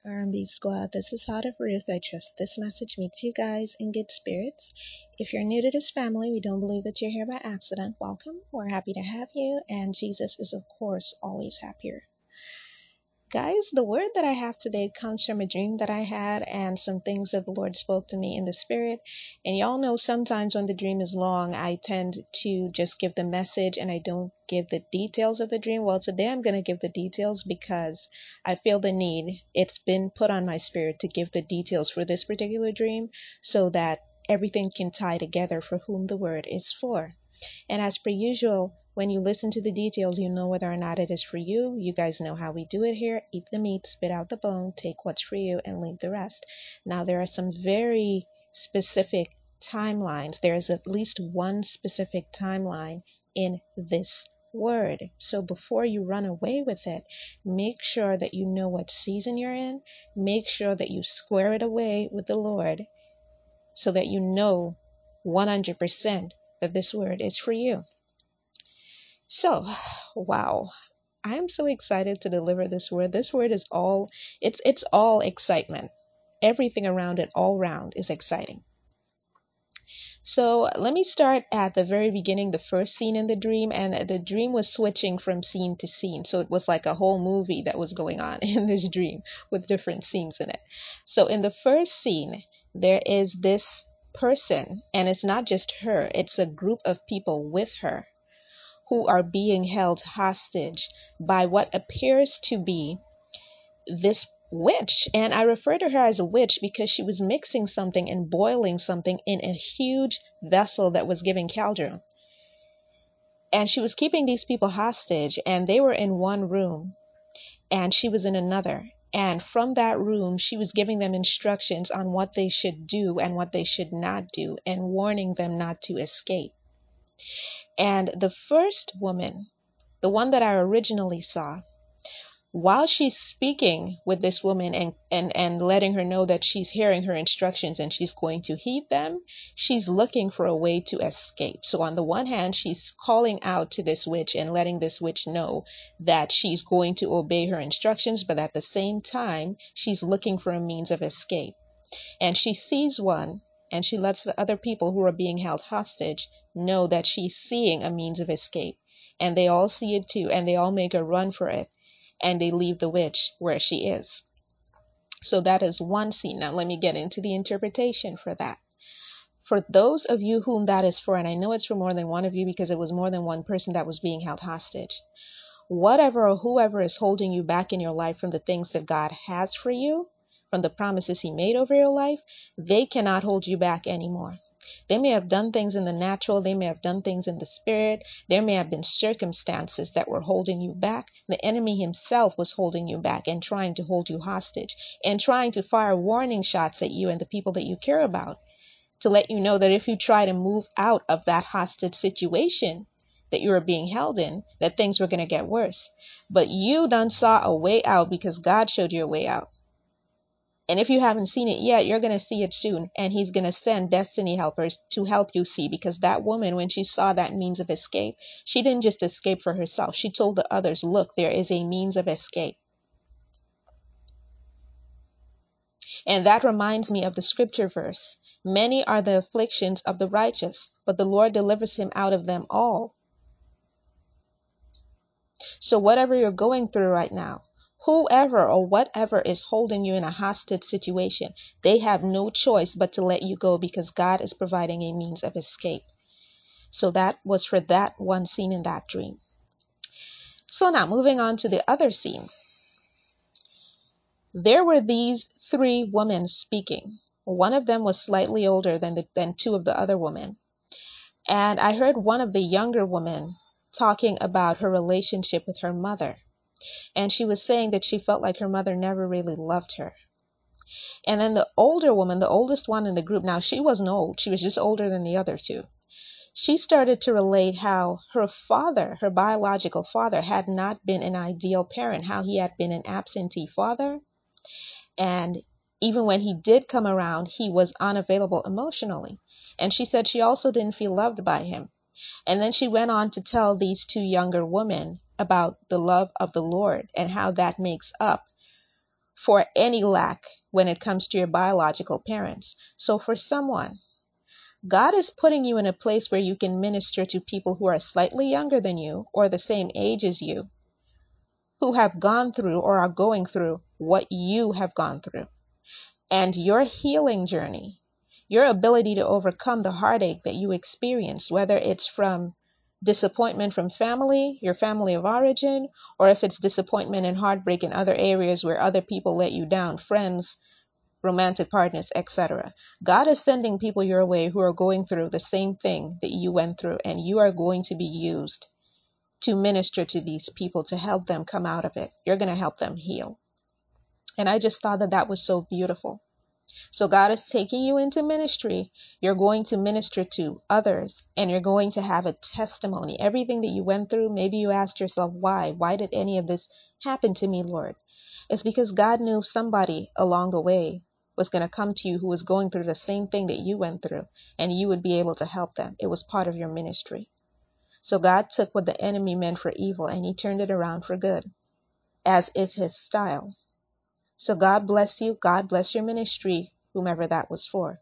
R&B Squad, this is Heart of Ruth. I trust this message meets you guys in good spirits. If you're new to this family, we don't believe that you're here by accident. Welcome. We're happy to have you, and Jesus is, of course, always happier. Guys, the word that I have today comes from a dream that I had and some things that the Lord spoke to me in the spirit. And y'all know sometimes when the dream is long, I tend to just give the message and I don't give the details of the dream. Well, today I'm going to give the details because I feel the need. It's been put on my spirit to give the details for this particular dream so that everything can tie together for whom the word is for. And as per usual, when you listen to the details, you know whether or not it is for you. You guys know how we do it here. Eat the meat, spit out the bone, take what's for you, and leave the rest. Now, there are some very specific timelines. There is at least one specific timeline in this word. So before you run away with it, make sure that you know what season you're in. Make sure that you square it away with the Lord so that you know 100% that this word is for you. So, wow, I am so excited to deliver this word. This word is it's all excitement. Everything around it, all round, is exciting. So let me start at the very beginning, the first scene in the dream, and the dream was switching from scene to scene. So it was like a whole movie that was going on in this dream with different scenes in it. So in the first scene, there is this person, and it's not just her, it's a group of people with her who are being held hostage by what appears to be this witch. And I refer to her as a witch because she was mixing something and boiling something in a huge vessel that was giving cauldron. And she was keeping these people hostage, and they were in one room and she was in another. And from that room, she was giving them instructions on what they should do and what they should not do, and warning them not to escape. And the first woman, the one that I originally saw, while she's speaking with this woman and letting her know that she's hearing her instructions and she's going to heed them, she's looking for a way to escape. So on the one hand, she's calling out to this witch and letting this witch know that she's going to obey her instructions, but at the same time, she's looking for a means of escape. And she sees one, and she lets the other people who are being held hostage know that she's seeing a means of escape. And they all see it too, and they all make a run for it, and they leave the witch where she is. So that is one scene. Now let me get into the interpretation for that. For those of you whom that is for, and I know it's for more than one of you because it was more than one person that was being held hostage, whatever or whoever is holding you back in your life from the things that God has for you, from the promises he made over your life, they cannot hold you back anymore. They may have done things in the natural. They may have done things in the spirit. There may have been circumstances that were holding you back. The enemy himself was holding you back and trying to hold you hostage and trying to fire warning shots at you and the people that you care about to let you know that if you try to move out of that hostage situation that you were being held in, that things were going to get worse. But you done saw a way out because God showed you a way out. And if you haven't seen it yet, you're going to see it soon. And he's going to send destiny helpers to help you see. Because that woman, when she saw that means of escape, she didn't just escape for herself. She told the others, look, there is a means of escape. And that reminds me of the scripture verse. Many are the afflictions of the righteous, but the Lord delivers him out of them all. So whatever you're going through right now, whoever or whatever is holding you in a hostage situation, they have no choice but to let you go because God is providing a means of escape. So that was for that one scene in that dream. So now moving on to the other scene. There were these three women speaking. One of them was slightly older than two of the other women. And I heard one of the younger women talking about her relationship with her mother. And she was saying that she felt like her mother never really loved her. And then the older woman, the oldest one in the group, now she wasn't old, she was just older than the other two. She started to relate how her father, her biological father, had not been an ideal parent, how he had been an absentee father. And even when he did come around, he was unavailable emotionally. And she said she also didn't feel loved by him. And then she went on to tell these two younger women about the love of the Lord and how that makes up for any lack when it comes to your biological parents. So for someone, God is putting you in a place where you can minister to people who are slightly younger than you or the same age as you, who have gone through or are going through what you have gone through. And your healing journey, your ability to overcome the heartache that you experienced, whether it's from disappointment from family, your family of origin, or if it's disappointment and heartbreak in other areas where other people let you down, friends, romantic partners, etc. God is sending people your way who are going through the same thing that you went through, and you are going to be used to minister to these people to help them come out of it. You're going to help them heal. And I just thought that that was so beautiful. So God is taking you into ministry. You're going to minister to others, and you're going to have a testimony. Everything that you went through, maybe you asked yourself, why? Why did any of this happen to me, Lord? It's because God knew somebody along the way was going to come to you who was going through the same thing that you went through, and you would be able to help them. It was part of your ministry. So God took what the enemy meant for evil, and he turned it around for good, as is his style. So God bless you. God bless your ministry, whomever that was for.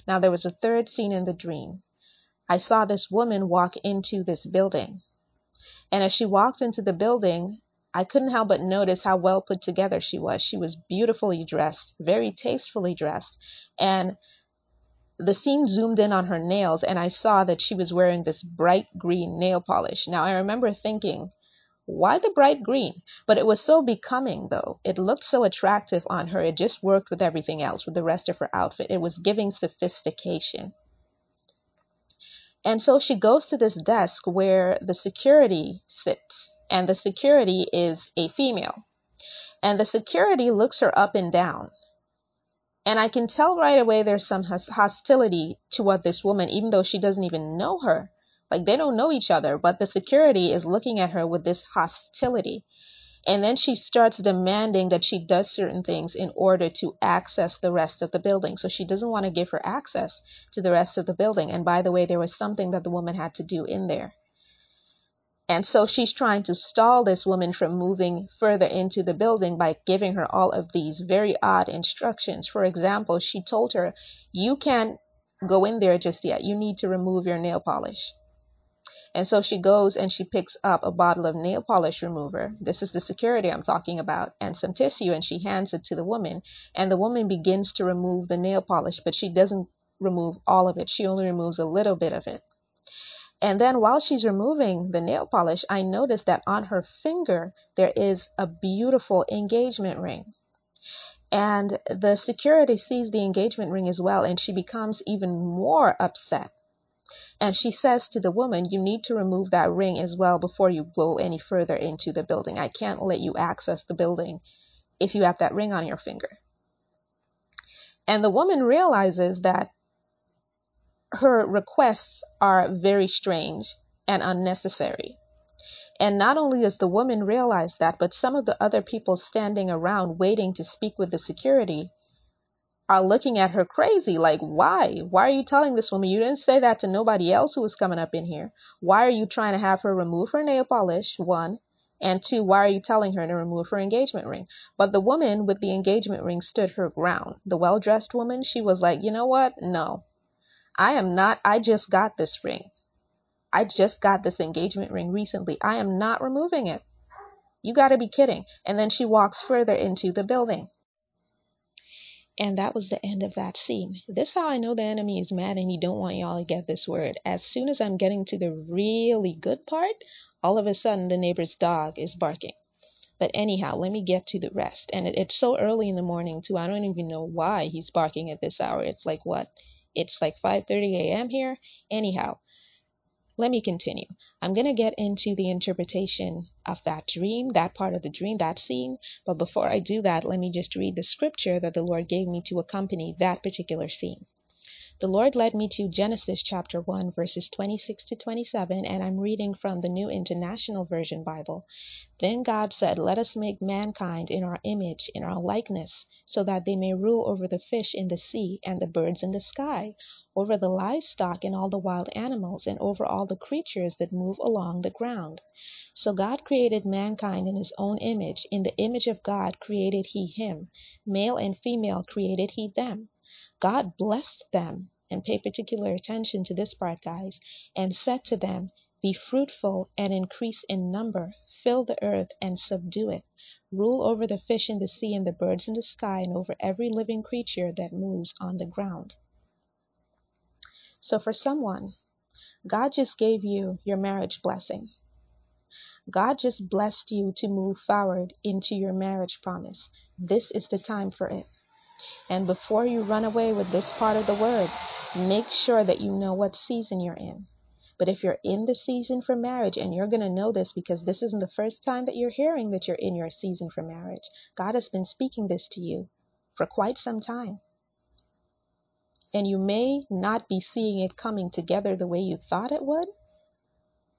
Now, there was a third scene in the dream. I saw this woman walk into this building. And as she walked into the building, I couldn't help but notice how well put together she was. She was beautifully dressed, very tastefully dressed. And the scene zoomed in on her nails, and I saw that she was wearing this bright green nail polish. Now, I remember thinking, why the bright green? But it was so becoming, though. It looked so attractive on her. It just worked with everything else, with the rest of her outfit. It was giving sophistication. And so she goes to this desk where the security sits, and the security is a female. And the security looks her up and down. And I can tell right away there's some hostility toward this woman, even though she doesn't even know her. Like, they don't know each other, but the security is looking at her with this hostility. And then she starts demanding that she does certain things in order to access the rest of the building. So she doesn't want to give her access to the rest of the building. And by the way, there was something that the woman had to do in there. And so she's trying to stall this woman from moving further into the building by giving her all of these very odd instructions. For example, she told her, you can't go in there just yet. You need to remove your nail polish. And so she goes and she picks up a bottle of nail polish remover. This is the security I'm talking about, and some tissue, and she hands it to the woman. And the woman begins to remove the nail polish, but she doesn't remove all of it. She only removes a little bit of it. And then while she's removing the nail polish, I noticed that on her finger, there is a beautiful engagement ring. And the security sees the engagement ring as well, and she becomes even more upset. And she says to the woman, you need to remove that ring as well before you go any further into the building. I can't let you access the building if you have that ring on your finger. And the woman realizes that her requests are very strange and unnecessary. And not only does the woman realize that, but some of the other people standing around waiting to speak with the security are looking at her crazy, like, why? Why are you telling this woman? You didn't say that to nobody else who was coming up in here. Why are you trying to have her remove her nail polish, one? And two, why are you telling her to remove her engagement ring? But the woman with the engagement ring stood her ground. The well-dressed woman, she was like, you know what? No, I just got this ring. I just got this engagement ring recently. I am not removing it. You got to be kidding. And then she walks further into the building. And that was the end of that scene. This is how I know the enemy is mad and he don't want y'all to get this word. As soon as I'm getting to the really good part, all of a sudden the neighbor's dog is barking. But anyhow, let me get to the rest. And it's so early in the morning too. I don't even know why he's barking at this hour. It's like what? It's like 5:30 a.m. here. Anyhow, let me continue. I'm going to get into the interpretation of that dream, that part of the dream, that scene. But before I do that, let me just read the scripture that the Lord gave me to accompany that particular scene. The Lord led me to Genesis chapter 1, verses 26 to 27, and I'm reading from the New International Version Bible. Then God said, "Let us make mankind in our image, in our likeness, so that they may rule over the fish in the sea and the birds in the sky, over the livestock and all the wild animals, and over all the creatures that move along the ground." So God created mankind in his own image. In the image of God created he him. Male and female created he them. God blessed them, and pay particular attention to this part, guys, and said to them, "Be fruitful and increase in number, fill the earth and subdue it. Rule over the fish in the sea and the birds in the sky, and over every living creature that moves on the ground." So for someone, God just gave you your marriage blessing. God just blessed you to move forward into your marriage promise. This is the time for it. And before you run away with this part of the word, make sure that you know what season you're in. But if you're in the season for marriage, and you're going to know this because this isn't the first time that you're hearing that you're in your season for marriage. God has been speaking this to you for quite some time. And you may not be seeing it coming together the way you thought it would,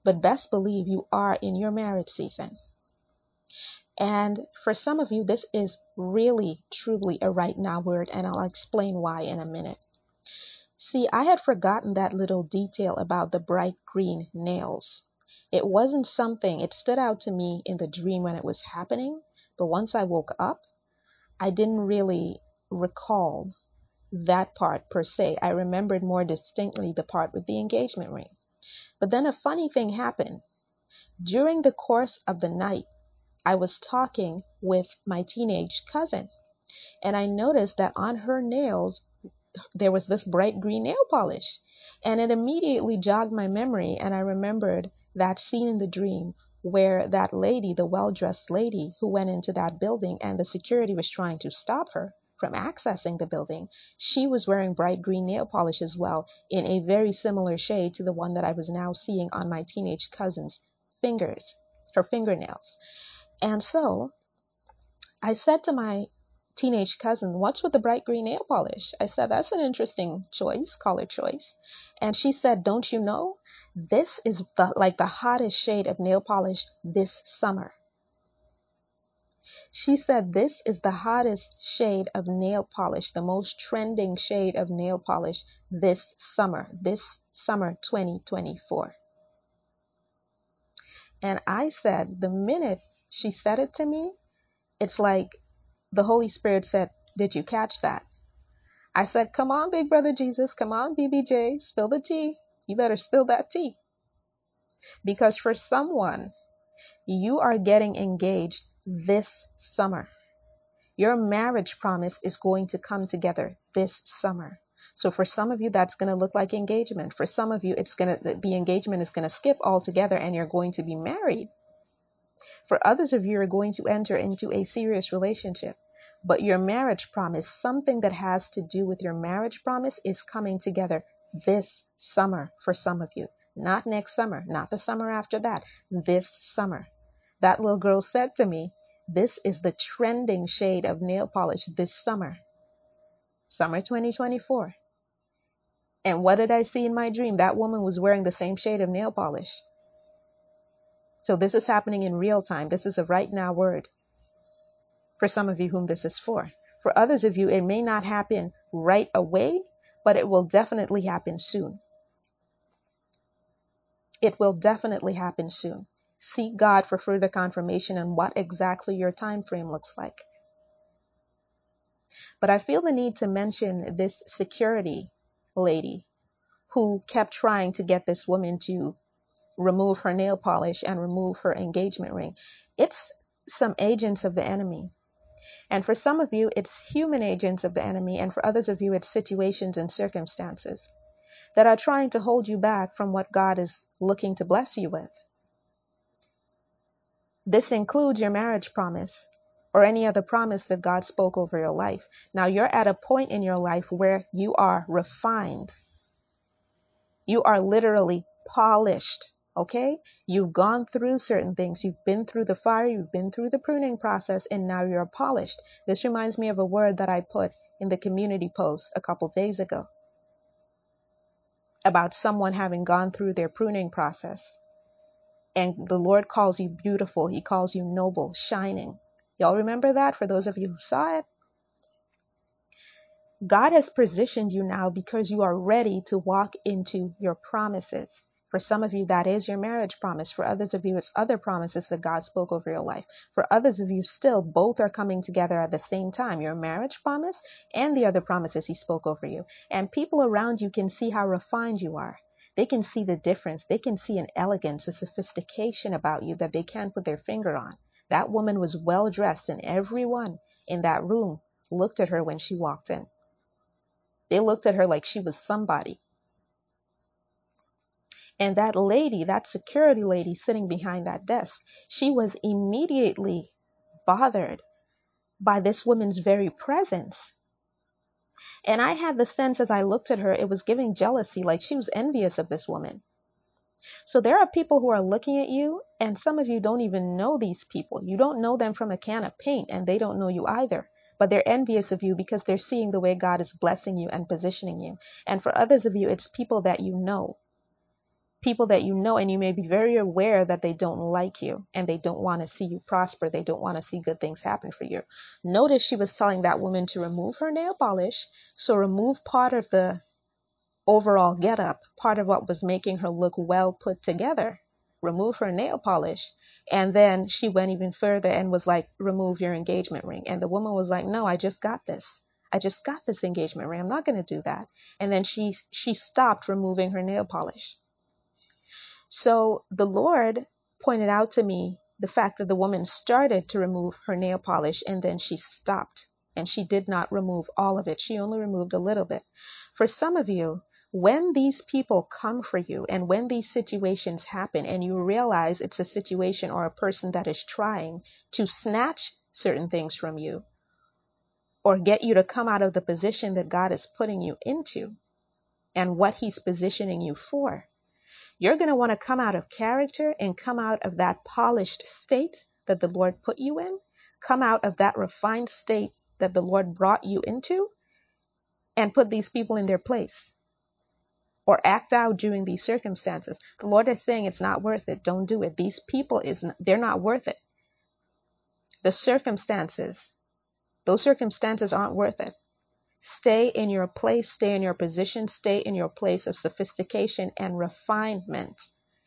but best believe you are in your marriage season. And for some of you, this is really, truly a right now word, and I'll explain why in a minute. See, I had forgotten that little detail about the bright green nails. It wasn't something, it stood out to me in the dream when it was happening, but once I woke up, I didn't really recall that part per se. I remembered more distinctly the part with the engagement ring. But then a funny thing happened. During the course of the night, I was talking with my teenage cousin, and I noticed that on her nails, there was this bright green nail polish. And it immediately jogged my memory, and I remembered that scene in the dream where that lady, the well-dressed lady who went into that building and the security was trying to stop her from accessing the building, she was wearing bright green nail polish as well, in a very similar shade to the one that I was now seeing on my teenage cousin's fingers, her fingernails. And so I said to my teenage cousin, "What's with the bright green nail polish?" I said, "That's an interesting choice, color choice." And she said, "Don't you know? This is like the hottest shade of nail polish this summer." She said, "This is the hottest shade of nail polish, the most trending shade of nail polish this summer 2024. And I said, the minute she said it to me, it's like the Holy Spirit said, "Did you catch that?" I said, "Come on, big brother Jesus. Come on, BBJ. Spill the tea. You better spill that tea." Because for someone, you are getting engaged this summer. Your marriage promise is going to come together this summer. So for some of you, that's going to look like engagement. For some of you, the engagement is going to skip altogether and you're going to be married. For others of you are going to enter into a serious relationship. But your marriage promise, something that has to do with your marriage promise, is coming together this summer for some of you. Not next summer, not the summer after that, this summer. That little girl said to me, "This is the trending shade of nail polish this summer. Summer 2024. And what did I see in my dream? That woman was wearing the same shade of nail polish. So this is happening in real time. This is a right now word for some of you whom this is for. For others of you, it may not happen right away, but it will definitely happen soon. It will definitely happen soon. Seek God for further confirmation on what exactly your time frame looks like. But I feel the need to mention this security lady who kept trying to get this woman to remove her nail polish and remove her engagement ring. It's some agents of the enemy. And for some of you, it's human agents of the enemy. And for others of you, it's situations and circumstances that are trying to hold you back from what God is looking to bless you with. This includes your marriage promise or any other promise that God spoke over your life. Now you're at a point in your life where you are refined. You are literally polished, okay? You've gone through certain things. You've been through the fire, you've been through the pruning process, and now you're polished. This reminds me of a word that I put in the community post a couple days ago. about someone having gone through their pruning process. And the Lord calls you beautiful. He calls you noble, shining. Y'all remember that for those of you who saw it? God has positioned you now because you are ready to walk into your promises. For some of you, that is your marriage promise. For others of you, it's other promises that God spoke over your life. For others of you, still, both are coming together at the same time. Your marriage promise and the other promises He spoke over you. And people around you can see how refined you are. They can see the difference. They can see an elegance, a sophistication about you that they can't put their finger on. That woman was well dressed, and everyone in that room looked at her when she walked in. They looked at her like she was somebody. And that lady, that security lady sitting behind that desk, she was immediately bothered by this woman's very presence. And I had the sense as I looked at her, it was giving jealousy, like she was envious of this woman. So there are people who are looking at you, and some of you don't even know these people. You don't know them from a can of paint, and they don't know you either. But they're envious of you because they're seeing the way God is blessing you and positioning you. And for others of you, it's people that you know. People that you know, and you may be very aware that they don't like you and they don't want to see you prosper. They don't want to see good things happen for you. Notice she was telling that woman to remove her nail polish. So remove part of the overall getup, part of what was making her look well put together. Remove her nail polish. And then she went even further and was like, remove your engagement ring. And the woman was like, no, I just got this. I just got this engagement ring. I'm not going to do that. And then she stopped removing her nail polish. So the Lord pointed out to me the fact that the woman started to remove her nail polish and then she stopped, and she did not remove all of it. She only removed a little bit. For some of you, when these people come for you and when these situations happen and you realize it's a situation or a person that is trying to snatch certain things from you or get you to come out of the position that God is putting you into and what He's positioning you for, you're going to want to come out of character and come out of that polished state that the Lord put you in, come out of that refined state that the Lord brought you into, and put these people in their place or act out during these circumstances. The Lord is saying it's not worth it. Don't do it. These people, they're not worth it. The circumstances, those circumstances aren't worth it. Stay in your place, stay in your position, stay in your place of sophistication and refinement,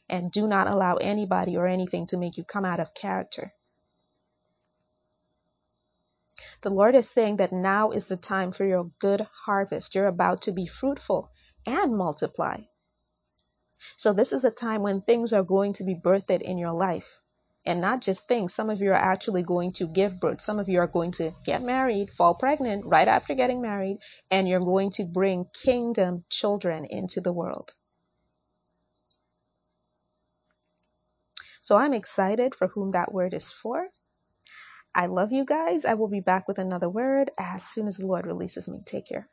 and do not allow anybody or anything to make you come out of character. The Lord is saying that now is the time for your good harvest. You're about to be fruitful and multiply. So this is a time when things are going to be birthed in your life. And not just things. Some of you are actually going to give birth. Some of you are going to get married, fall pregnant right after getting married, and you're going to bring kingdom children into the world. So I'm excited for whom that word is for. I love you guys. I will be back with another word as soon as the Lord releases me. Take care.